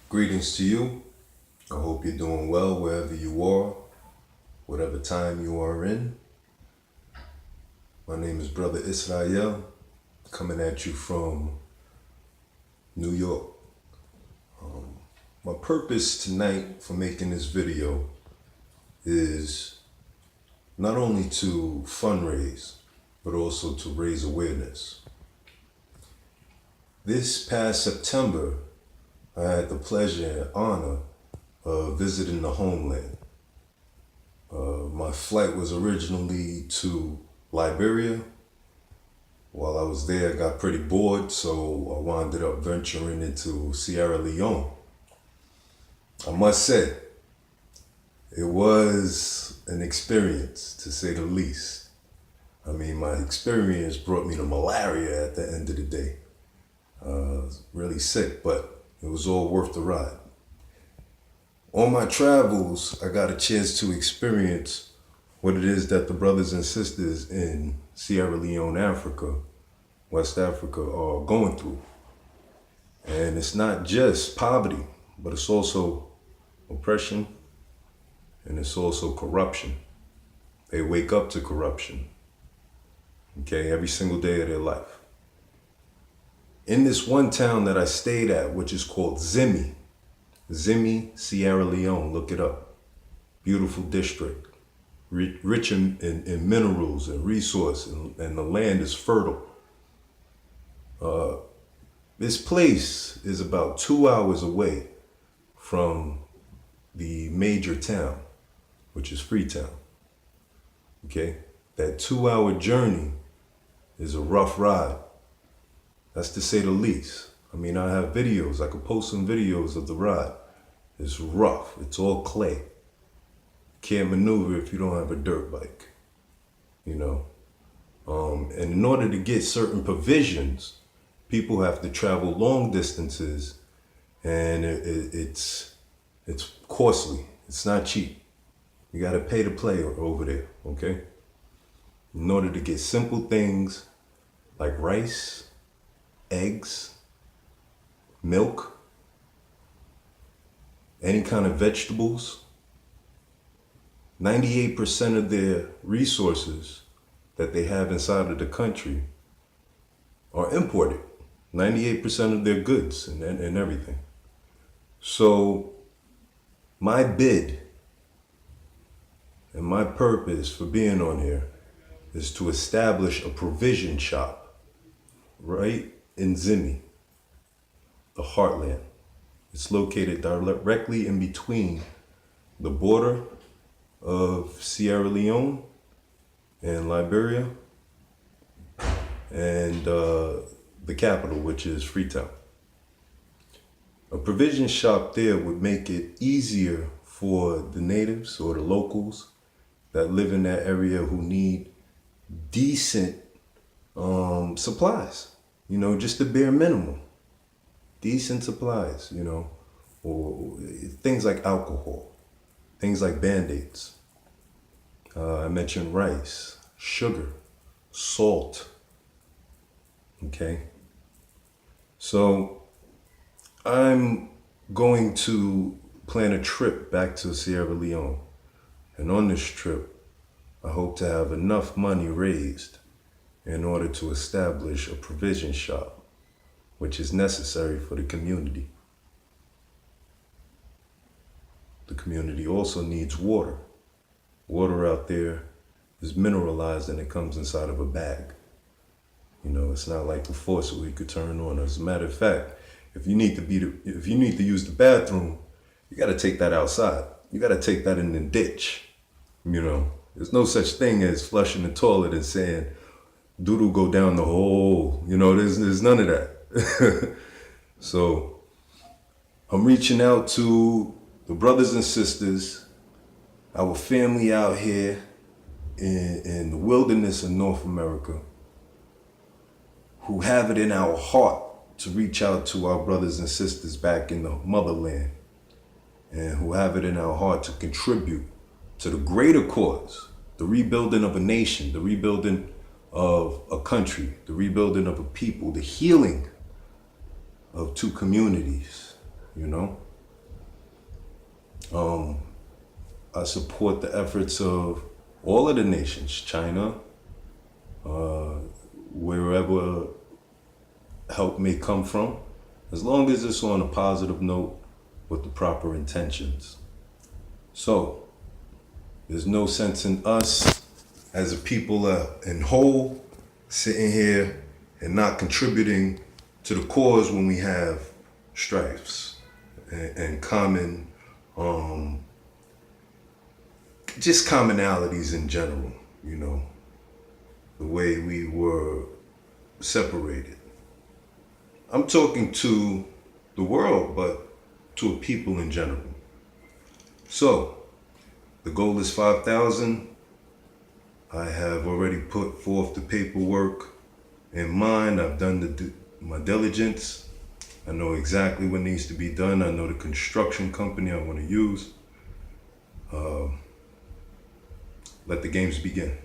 Greetings to you. I hope you're doing well wherever you are, whatever time you are in. My name is Brother Israel, coming at you from New York. My purpose tonight for making this video is not only to fundraise, but also to raise awareness. This past September, I had the pleasure and honor of visiting the homeland. My flight was originally to Liberia. While I was there, I got pretty bored, so I wound up venturing into Sierra Leone. I must say, it was an experience, to say the least. I mean, my experience brought me to malaria at the end of the day. I was really sick, but it was all worth the ride. On my travels, I got a chance to experience what it is that the brothers and sisters in Sierra Leone, Africa, West Africa, are going through. And it's not just poverty, but it's also oppression and it's also corruption. They wake up to corruption, okay, every single day of their life. In this one town that I stayed at, which is called Zimi, Sierra Leone, look it up. Beautiful district, rich in minerals and resources, and the land is fertile. This place is about 2 hours away from the major town, which is Freetown. Okay, that 2 hour journey is a rough ride. That's to say the least. I mean, I have videos. I could post some videos of the ride. It's rough. It's all clay. Can't maneuver if you don't have a dirt bike, you know. And in order to get certain provisions, people have to travel long distances, and it's costly. It's not cheap. You got to pay to play over there, okay? In order to get simple things like rice, eggs, milk, any kind of vegetables, 98% of their resources that they have inside of the country are imported. 98% of their goods and everything. So my bid and my purpose for being on here is to establish a provision shop right in Zimi, the heartland. It's located directly in between the border of Sierra Leone and Liberia and the capital, which is Freetown. A provision shop there would make it easier for the natives or the locals that live in that area who need decent supplies, you know, just the bare minimum. Decent supplies, you know, or things like alcohol, things like Band-Aids. I mentioned rice, sugar, salt, okay? So I'm going to plan a trip back to Sierra Leone. And on this trip, I hope to have enough money raised in order to establish a provision shop, which is necessary for the community. The community also needs water. Water out there is mineralized and it comes inside of a bag. You know, it's not like the faucet we could turn on. As a matter of fact, if you need to use the bathroom, you got to take that outside. You got to take that in the ditch. You know, there's no such thing as flushing the toilet and saying, doodle go down the hole. You know, there's none of that. So I'm reaching out to the brothers and sisters, our family out here in the wilderness of North America, who have it in our heart to reach out to our brothers and sisters back in the motherland, and who have it in our heart to contribute to the greater cause, the rebuilding of a nation, the rebuilding of a country, the rebuilding of a people, the healing of two communities, you know? I support the efforts of all of the nations, China, wherever help may come from, as long as it's on a positive note with the proper intentions. So, there's no sense in us as a people in whole sitting here and not contributing to the cause when we have strifes and common, just commonalities in general, you know, the way we were separated. I'm talking to the world, but to a people in general. So, the goal is 5,000. I have already put forth the paperwork in mind. I've done my diligence. I know exactly what needs to be done. I know the construction company I want to use. Let the games begin.